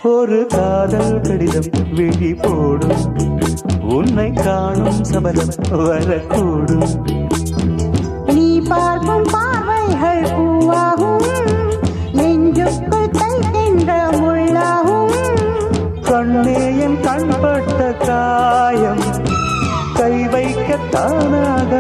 ஒரு காதல் கடிதம் விழி போடும், உன்னை காணும் சபலம் வரக்கூடும். நீ பார்க்கும் பார்வைகள் பூவாகும், நெஞ்சுக்குள் தைக்கின்ற முள்ளாகும். கண்ணே என் கண்பட்ட காயம், கை வைக்க தானாக